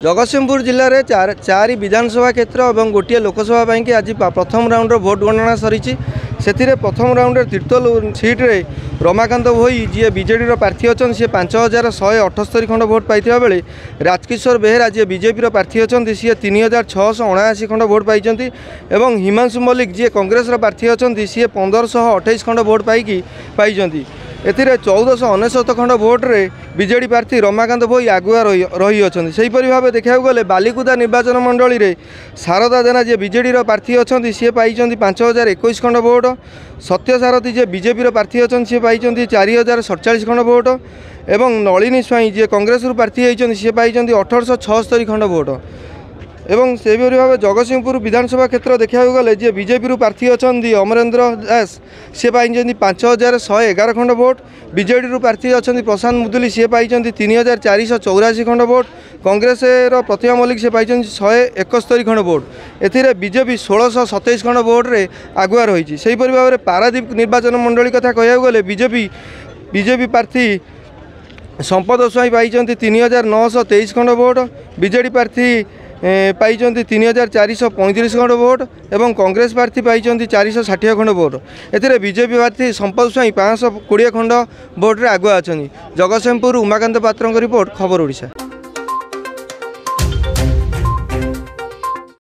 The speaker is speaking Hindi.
जगतसिंहपुर जिले में चार विधानसभा क्षेत्र और गोटे लोकसभा की आज प्रथम राउंड भोट गणना सरी से प्रथम राउंड तीर्तोल सीट्रे रमाकांत भोई जी बीजेडी प्रार्थी अच्छा सी 5178 खंड भोट पाई बेले राजकिशोर बेहेरा जी बीजेपी प्रार्थी अच्छा सी 3679 खंड भोट पाई और हिमांशु मल्लिक जी कांग्रेस प्रार्थी अच्छा सी 1528 खंड भोट पाई एथिरे 1499 खंड भोट्रे बीजेडी प्रार्थी रमाकांत भोई आगुआ रही अच्छा से भाव देखा गले बालिकुदा निर्वाचन मंडली में शारदा जेना जी बीजेडी प्रार्थी अच्छा सी पाई 5021 खंड भोट सत्य सारथी जी बीजेपी प्रार्थी अच्छा सी पाई 4047 खंड भोट एवं नलिनी स्वाई जी कांग्रेस प्रार्थी होती सी पाई 1876 खंड भोट एवं से भाव जगतसिंहपुर विधानसभा क्षेत्र देखा गले जी बीजेपी प्रार्थी अच्छा अमरेंद्र दास सी पाई 5111 खंड भोट बीजेडी प्रार्थी अच्छा प्रशांत मुदुली सी पाई 3484 खंड भोट कांग्रेस प्रतिभा मल्लिक से पाई 171 खंड भोट एथिरे बीजेपी 1627 खंड भोट्रे आगुआ रही से भाव में पारादीप निर्वाचन मंडली कथा कह गले बीजेपी प्रार्थी संपद स्वाई पाई 3923 खंड भोट बीजेडी प्रार्थी पाई 3435 खंड भोट एवं कांग्रेस प्रार्थी पाई 460 खंड भोट एथिरे बीजेपी प्रार्थी संपद स्वाई 520 खंड भोट्रे आगुआ अच्छा। जगतसिंहपुर उमाकांत पात्र रिपोर्ट खबर ओडिशा।